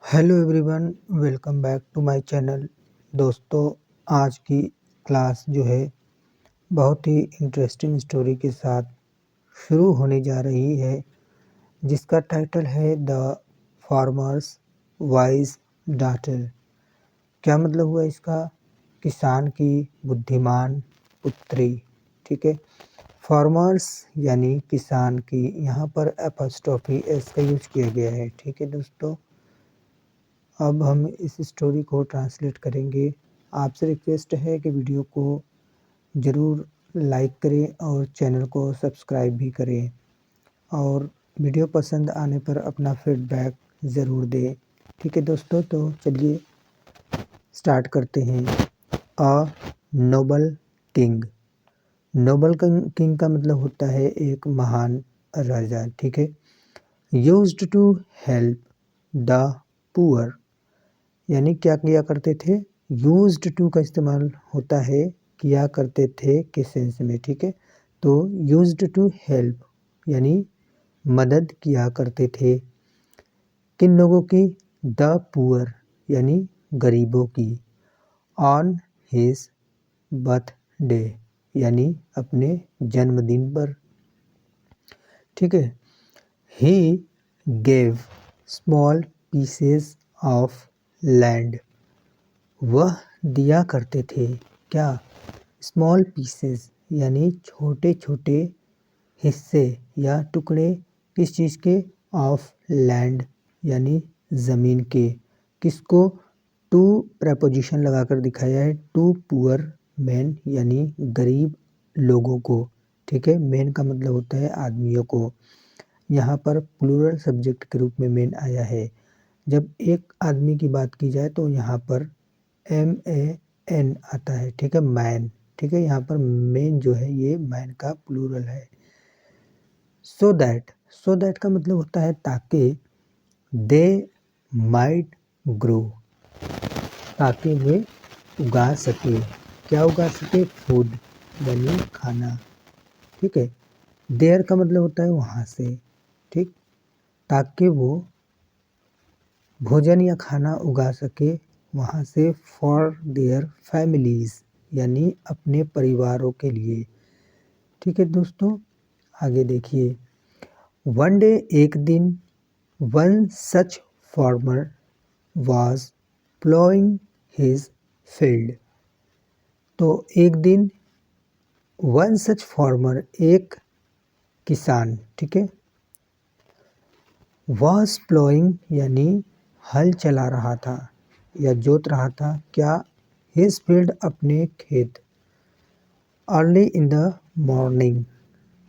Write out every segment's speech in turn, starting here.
Hello everyone, welcome back to my channel. दोस्तों, आज की क्लास जो है बहुत ही इंटरेस्टिंग स्टोरी के साथ शुरू होने जा रही है, जिसका टाइटल है द फार्मर्स वाइज डॉटर। क्या मतलब हुआ इसका? किसान की बुद्धिमान पुत्री। ठीक है, फार्मर्स यानी किसान की, यहाँ पर एपॉस्ट्रोफी एस का यूज किया गया है। ठीक है दोस्तों, अब हम इस स्टोरी को ट्रांसलेट करेंगे। आपसे रिक्वेस्ट है कि वीडियो को ज़रूर लाइक करें और चैनल को सब्सक्राइब भी करें, और वीडियो पसंद आने पर अपना फीडबैक ज़रूर दें। ठीक है दोस्तों, तो चलिए स्टार्ट करते हैं। A noble king. Noble king का मतलब होता है एक महान राजा। ठीक है, used to help the poor, यानी क्या किया करते थे। यूज्ड टू का इस्तेमाल होता है किया करते थे के सेंस में। ठीक है, तो यूज्ड टू हेल्प यानी मदद किया करते थे। किन लोगों की? द पुअर यानी गरीबों की। ऑन हिज बर्थडे यानी अपने जन्मदिन पर। ठीक है, he gave small pieces of land, वह दिया करते थे क्या? स्मॉल पीसेस यानी छोटे छोटे हिस्से या टुकड़े। किस चीज़ के? ऑफ लैंड यानी ज़मीन के। किसको? टू प्रेपोजिशन लगाकर दिखाया है, टू पुअर मैन यानी गरीब लोगों को। ठीक है, मैन का मतलब होता है आदमियों को। यहाँ पर प्लूरल सब्जेक्ट के रूप में मैन आया है। जब एक आदमी की बात की जाए तो यहाँ पर MAN आता है। ठीक है, मैन। ठीक है, यहाँ पर मैन जो है ये मैन का प्लूरल है। सो दैट का मतलब होता है ताकि। दे माइट ग्रो, ताकि वे उगा सके। क्या उगा सके? फूड यानी खाना। ठीक है, देयर का मतलब होता है वहाँ से। ठीक, ताकि वो भोजन या खाना उगा सके वहाँ से। फॉर देयर फैमिलीज़ यानी अपने परिवारों के लिए। ठीक है दोस्तों, आगे देखिए। वन डे एक दिन, one such farmer was ploughing his field. तो एक दिन, वन सच फार्मर एक किसान, ठीक है, वाज प्लोइंग यानी हल चला रहा था या जोत रहा था। क्या? हिज फील्ड अपने खेत। Early in the morning,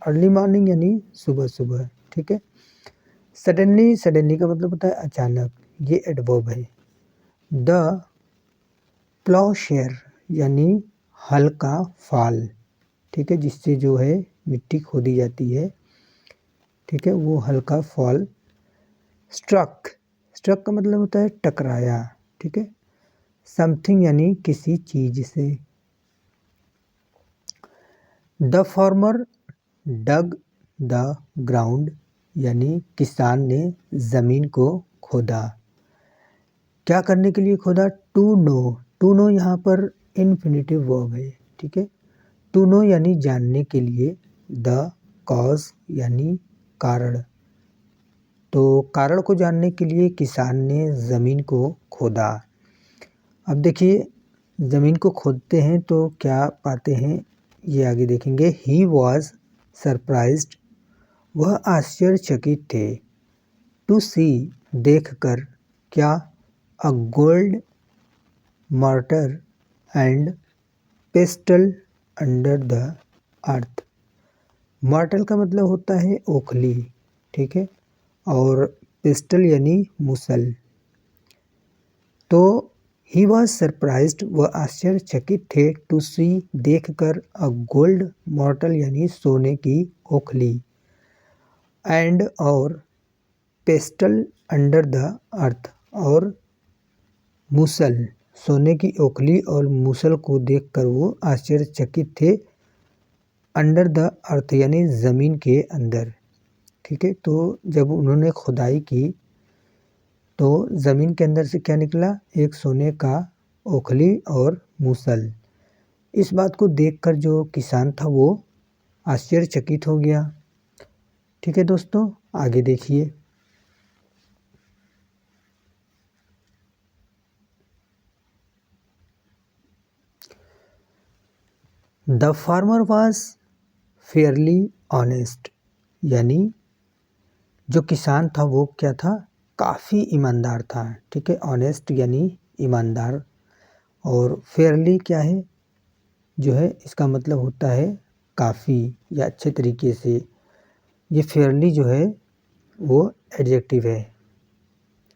early morning यानी सुबह सुबह। ठीक है, सडनली का मतलब होता है अचानक, ये एडवर्ब है। द प्लॉशेयर यानी हल का फाल। ठीक है, जिससे जो है मिट्टी खोदी जाती है। ठीक है, वो हल का फॉल। स्ट्रक का मतलब होता है टकराया। ठीक है, समथिंग यानी किसी चीज से। The farmer dug the ground यानी किसान ने ज़मीन को खोदा। क्या करने के लिए खोदा? टू नो यहाँ पर इन्फिनिटिव वर्ब है। ठीक है, टू नो यानी जानने के लिए। द कॉज यानी कारण। तो कारण को जानने के लिए किसान ने ज़मीन को खोदा। अब देखिए, ज़मीन को खोदते हैं तो क्या पाते हैं, ये आगे देखेंगे। ही वॉज सरप्राइज्ड, वह आश्चर्यचकित थे। टू सी देखकर। क्या? A gold mortar and pastel under the earth. मॉर्टल का मतलब होता है ओखली। ठीक है, और पेस्टल यानी मुसल। तो ही वॉज सरप्राइज्ड, वह आश्चर्यचकित थे। टू सी देखकर। अ गोल्ड मॉर्टल यानी सोने की ओखली। एंड और पेस्टल अंडर द अर्थ, और मूसल, सोने की ओखली और मूसल को देखकर वो आश्चर्यचकित थे। अंडर द अर्थ यानी ज़मीन के अंदर। ठीक है, तो जब उन्होंने खुदाई की तो ज़मीन के अंदर से क्या निकला? एक सोने का ओखली और मूसल। इस बात को देखकर जो किसान था वो आश्चर्यचकित हो गया। ठीक है दोस्तों, आगे देखिए। The farmer was Fairlie honest, यानी जो किसान था वो क्या था? काफ़ी ईमानदार था। ठीक है, ऑनेस्ट यानी ईमानदार, और फेयरली क्या है? जो है इसका मतलब होता है काफ़ी या अच्छे तरीके से। ये फेयरली जो है वो एडजेक्टिव है।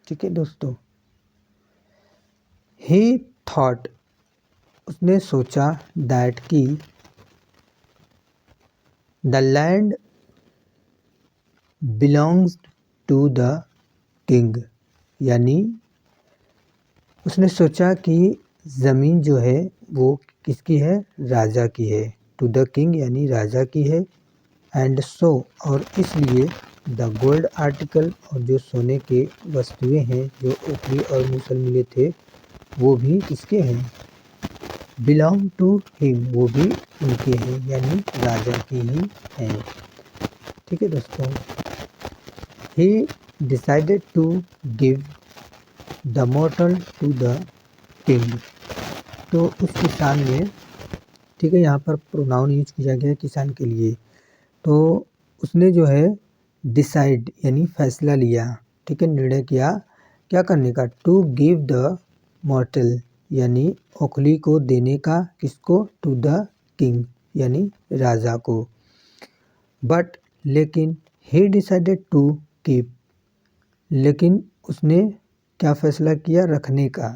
ठीक है दोस्तों। ही थॉट, उसने सोचा, दैट कि the land belongs to the king, यानी उसने सोचा कि ज़मीन जो है वो किसकी है? राजा की है। टू द किंग यानी राजा की है। एंड सो, और इसलिए द गोल्ड आर्टिकल, और जो सोने के वस्तुएं हैं जो ओखली और मूसल मिले थे वो भी किसके हैं? बिलोंग टू हिम, वो भी उनके हैं, यानी राजा की ही हैं। ठीक है दोस्तों। He decided to give the mortar to the king, तो उस किसान ने, ठीक है, यहाँ पर प्रोनाउन यूज किया गया है किसान के लिए, तो उसने जो है डिसाइड यानी फैसला लिया, ठीक है, निर्णय किया क्या करने का? टू गिव द मॉर्टल, यानी ओखली को देने का, किसको? टू द किंग यानी राजा को। बट, लेकिन, ही डिसाइडेड टू कीप, लेकिन उसने क्या फैसला किया? रखने का।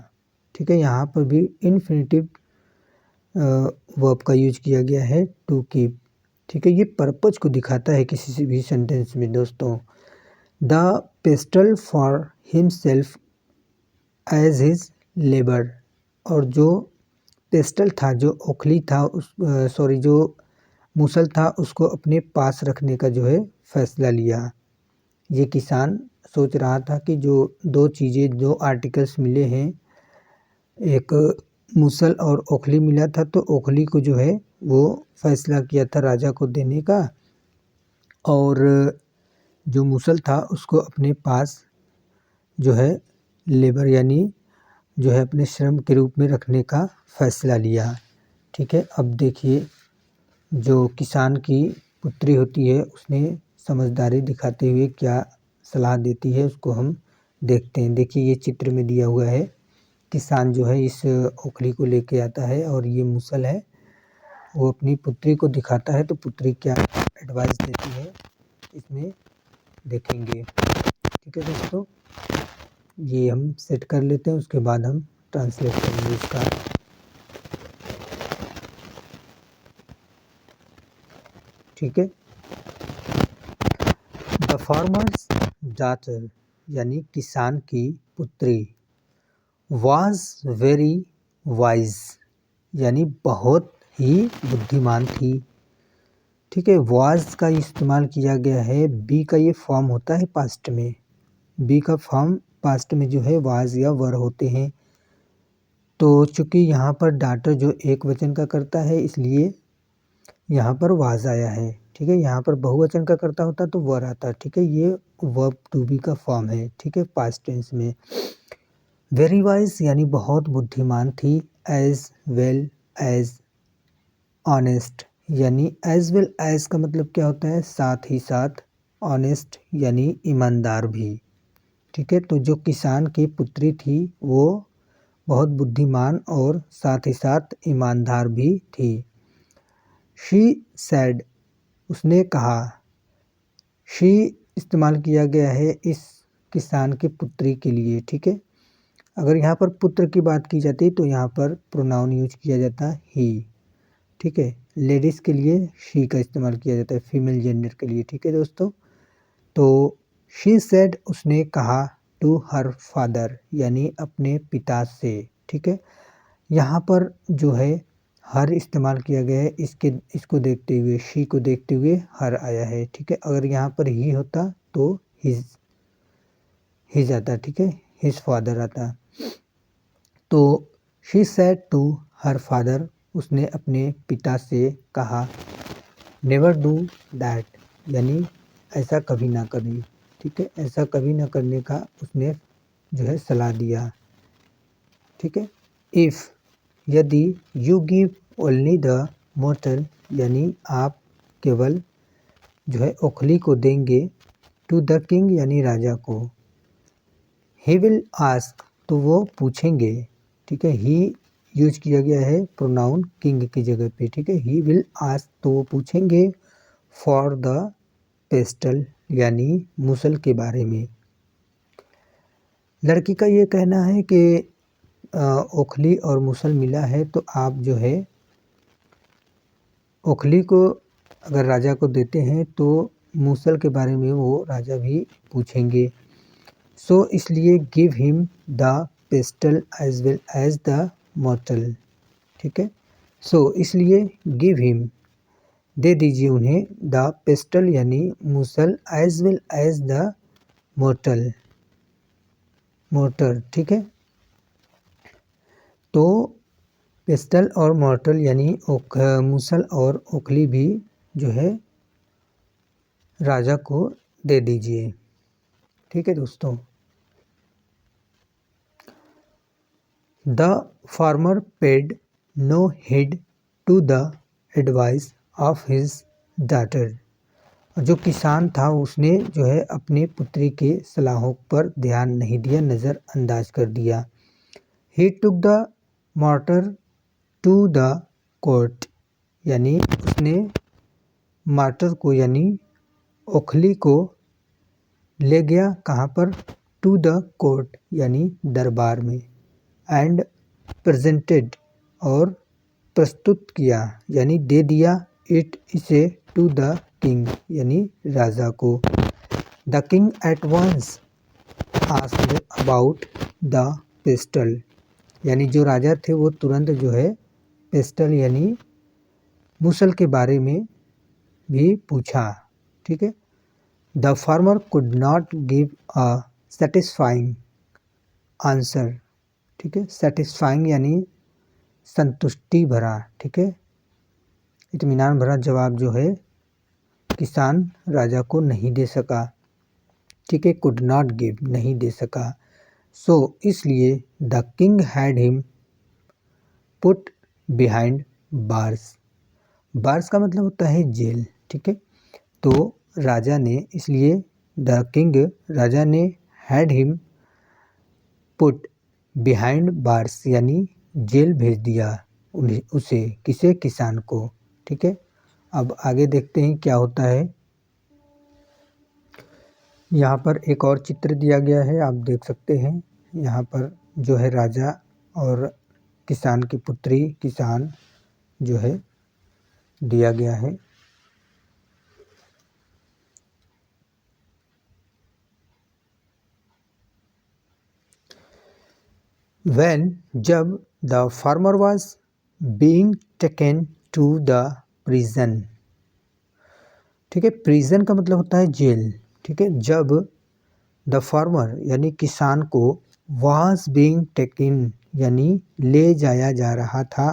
ठीक है, यहाँ पर भी इन्फिनिटिव वर्ब का यूज किया गया है, टू कीप। ठीक है, ये पर्पज को दिखाता है किसी भी सेंटेंस में दोस्तों। The pestle for himself as his labour, और जो पेस्टल था, जो ओखली था, उस जो मूसल था, उसको अपने पास रखने का जो है फैसला लिया। ये किसान सोच रहा था कि जो दो चीज़ें, दो आर्टिकल्स मिले हैं, एक मूसल और ओखली मिला था, तो ओखली को जो है वो फैसला किया था राजा को देने का, और जो मूसल था उसको अपने पास जो है लेबर यानी जो है अपने श्रम के रूप में रखने का फैसला लिया। ठीक है, अब देखिए जो किसान की पुत्री होती है उसने समझदारी दिखाते हुए क्या सलाह देती है उसको हम देखते हैं। देखिए ये चित्र में दिया हुआ है, किसान जो है इस ओखली को लेके आता है और ये मूसल है, वो अपनी पुत्री को दिखाता है, तो पुत्री क्या एडवाइस देती है इसमें देखेंगे। ठीक है दोस्तों, ये हम सेट कर लेते हैं, उसके बाद हम ट्रांसलेट करेंगे इसका। ठीक है, द फार्मर्स डॉटर यानी किसान की पुत्री, वाज वेरी वाइज यानी बहुत ही बुद्धिमान थी। ठीक है, वाज का इस्तेमाल किया गया है, बी का ये फॉर्म होता है पास्ट में, बी का फॉर्म पास्ट में जो है वाज या वर होते हैं। तो चूंकि यहाँ पर डाटर जो एक वचन का करता है इसलिए यहाँ पर वाज आया है। ठीक है, यहाँ पर बहुवचन का करता होता तो वर आता। ठीक है, ये वर्ब टू बी का फॉर्म है। ठीक है, पास्ट टेंस में। वेरी वाइज यानी बहुत बुद्धिमान थी, एज वेल एज ऑनेस्ट यानी एज वेल एज का मतलब क्या होता है? साथ ही साथ, ऑनेस्ट यानी ईमानदार भी। ठीक है, तो जो किसान की पुत्री थी वो बहुत बुद्धिमान और साथ ही साथ ईमानदार भी थी। शी सैड, उसने कहा, शी इस्तेमाल किया गया है इस किसान की पुत्री के लिए। ठीक है, अगर यहाँ पर पुत्र की बात की जाती तो यहाँ पर प्रोनाउन यूज किया जाता ही। ठीक है, लेडीज़ के लिए शी का इस्तेमाल किया जाता है, फीमेल जेंडर के लिए। ठीक है दोस्तों, तो शी सेड, उसने कहा, टू हर फादर यानी अपने पिता से। ठीक है, यहाँ पर जो है हर इस्तेमाल किया गया है, इसको देखते हुए, शी को देखते हुए हर आया है। ठीक है, अगर यहाँ पर ही होता तो हिज आता। ठीक है, हिज फादर आता। तो she said to her father, उसने अपने पिता से कहा, नेवर डू दैट, यानी ऐसा कभी ना करें। ठीक है, ऐसा कभी ना करने का उसने जो है सलाह दिया। ठीक है, इफ़, यदि, you give only the mortar, यानी आप केवल जो है ओखली को देंगे, टू द किंग, यानी राजा को, ही विल आस्क, तो वो पूछेंगे। ठीक है, ही यूज किया गया है प्रोनाउन किंग की जगह पे। ठीक है, ही विल आस्क, तो वो पूछेंगे, फॉर द पेस्टल, यानी मुसल के बारे में। लड़की का ये कहना है कि ओखली और मुसल मिला है, तो आप जो है ओखली को अगर राजा को देते हैं तो मूसल के बारे में वो राजा भी पूछेंगे। सो इसलिए give him the pestle as well as the mortar. ठीक है, सो इसलिए गिव हिम, दे दीजिए उन्हें, द पेस्टल यानी मूसल, as well as the mortar, mortar. ठीक है, तो पेस्टल और मॉर्टल यानी मूसल और ओखली भी जो है राजा को दे दीजिए। ठीक है दोस्तों, the farmer paid no heed to the advice of his daughter, जो किसान था उसने जो है अपने पुत्री के सलाहों पर ध्यान नहीं दिया, नज़रअंदाज कर दिया। He took the matter to the court, यानी उसने मार्टर को यानी ओखली को ले गया कहाँ पर, टू द कोर्ट यानी दरबार में, एंड प्रेजेंटेड, और प्रस्तुत किया यानी दे दिया, इट इसे, टू द किंग यानी राजा को। The king at once asked about the pestle, यानी जो राजा थे वो तुरंत जो है पेस्टल यानी मूसल के बारे में भी पूछा। ठीक है, the farmer could not give a satisfying answer. ठीक है, सेटिस्फाइंग यानी संतुष्टि भरा, ठीक है, इत्मीनान भरा जवाब जो है किसान राजा को नहीं दे सका। ठीक है, कुड नॉट गिव, नहीं दे सका। सो इसलिए the king had him put behind bars. Bars का मतलब होता है जेल। ठीक है, तो राजा ने, इसलिए द किंग, राजा ने, had him put behind bars यानी जेल भेज दिया उसे, किसे, किसान को। ठीक है, अब आगे देखते हैं क्या होता है। यहाँ पर एक और चित्र दिया गया है, आप देख सकते हैं। यहाँ पर जो है राजा और किसान की पुत्री, किसान जो है दिया गया है। When, जब, the farmer was being taken to the prison। ठीक है, प्रिजन का मतलब होता है जेल। ठीक है, जब द फार्मर यानी किसान को was being taken यानी ले जाया जा रहा था,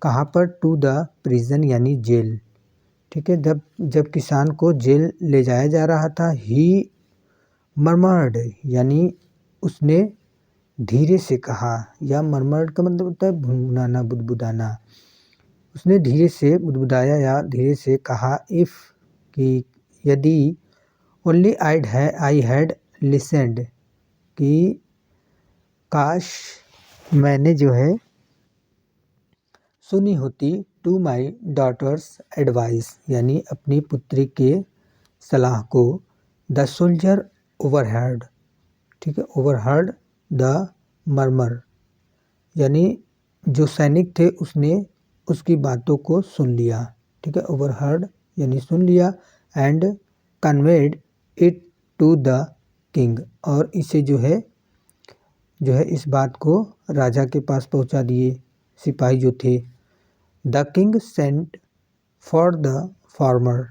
कहाँ पर, टू द प्रिजन यानी जेल। ठीक है, जब किसान को जेल ले जाया जा रहा था, ही मर्मर्ड यानी उसने धीरे से कहा, या मर्मर्ड का मतलब होता है भुनभुनाना, बुदबुदाना। उसने धीरे से बुदबुदाया या धीरे से कहा, इफ़, कि यदि, ओनली आई हैड लिसेंड, कि काश मैंने जो है सुनी होती, टू माई डॉटर्स एडवाइस यानी अपनी पुत्री के सलाह को। द सोल्जर ओवरहर्ड, ठीक है, ओवरहर्ड द मर्मर, यानी जो सैनिक थे उसने उसकी बातों को सुन लिया। ठीक है, ओवरहर्ड यानी सुन लिया, and conveyed it to the king, और इसे जो है इस बात को राजा के पास पहुंचा दिए सिपाही जो थे। The king sent for the farmer,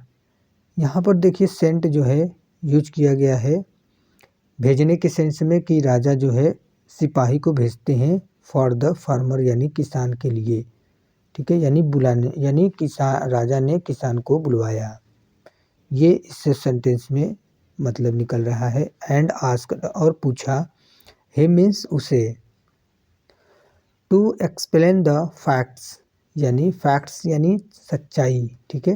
यहाँ पर देखिए सेंट जो है यूज किया गया है भेजने के सेंस में कि राजा जो है सिपाही को भेजते हैं फॉर द फार्मर यानी किसान के लिए, ठीक है, यानी बुलाने, यानी किसान, राजा ने किसान को बुलवाया। ये इस सेंटेंस में मतलब निकल रहा है। एंड आस्क्ड और पूछा, ही मीन्स उसे, टू एक्सप्लेन द फैक्ट्स यानी फैक्ट्स यानी सच्चाई, ठीक है।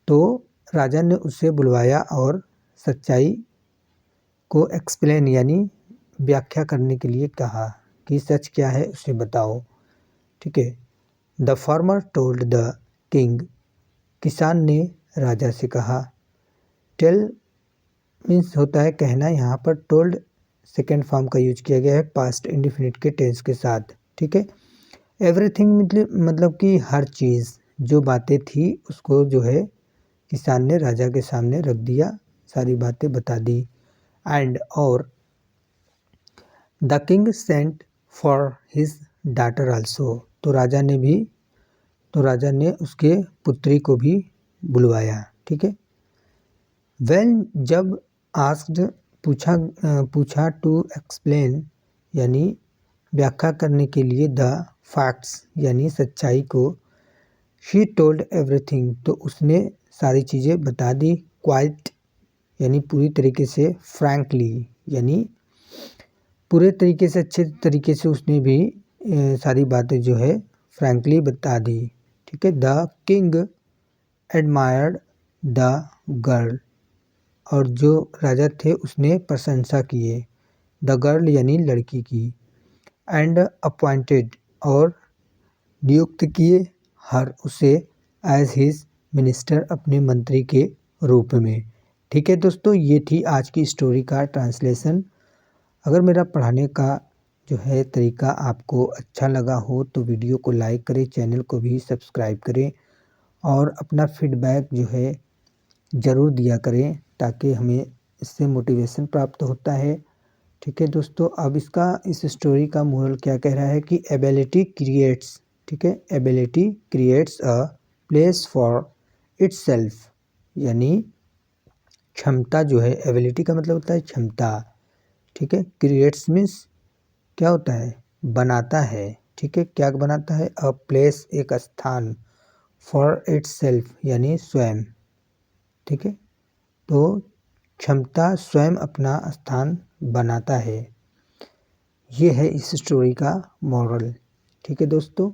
तो राजा ने उसे बुलवाया और सच्चाई को एक्सप्लेन यानी व्याख्या करने के लिए कहा कि सच क्या है उसे बताओ, ठीक है। The farmer told the king, किसान ने राजा से कहा। टेल मीन्स होता है कहना, यहाँ पर टोल्ड सेकेंड फॉर्म का यूज किया गया है पास्ट इंडेफिनिट के टेंस के साथ, ठीक है। एवरीथिंग मतलब कि हर चीज़, जो बातें थी उसको जो है किसान ने राजा के सामने रख दिया, सारी बातें बता दी। एंड और the king sent for his daughter also, तो राजा ने उसके पुत्री को भी बुलवाया, ठीक है। वेन जब आस्क्ड पूछा टू एक्सप्लेन यानी व्याख्या करने के लिए द फैक्ट्स यानी सच्चाई को, शी टोल्ड एवरीथिंग तो उसने सारी चीज़ें बता दी। क्वाइट यानी पूरी तरीके से, फ्रैंकली यानी पूरे तरीके से, अच्छे तरीके से उसने भी सारी बातें जो है फ्रैंकली बता दी, ठीक है। The king admired the girl, और जो राजा थे उसने प्रशंसा किए द गर्ल यानी लड़की की। एंड अपॉइंटेड और नियुक्त किए हर उसे एज हिज मिनिस्टर अपने मंत्री के रूप में, ठीक है। दोस्तों ये थी आज की स्टोरी का ट्रांसलेशन। अगर मेरा पढ़ाने का जो है तरीका आपको अच्छा लगा हो तो वीडियो को लाइक करें, चैनल को भी सब्सक्राइब करें और अपना फीडबैक जो है ज़रूर दिया करें ताकि हमें इससे मोटिवेशन प्राप्त होता है, ठीक है दोस्तों। अब इस स्टोरी का मोरल क्या कह रहा है कि एबिलिटी क्रिएट्स, ठीक है, ability creates a place for itself, यानी क्षमता जो है, एबिलिटी का मतलब होता है क्षमता, ठीक है। क्रिएट्स मीन्स क्या होता है, बनाता है, ठीक है। क्या बनाता है, अ प्लेस एक स्थान, फॉर इट्सेल्फ यानी स्वयं, ठीक है। तो क्षमता स्वयं अपना स्थान बनाता है, ये है इस स्टोरी का मॉरल, ठीक है दोस्तों।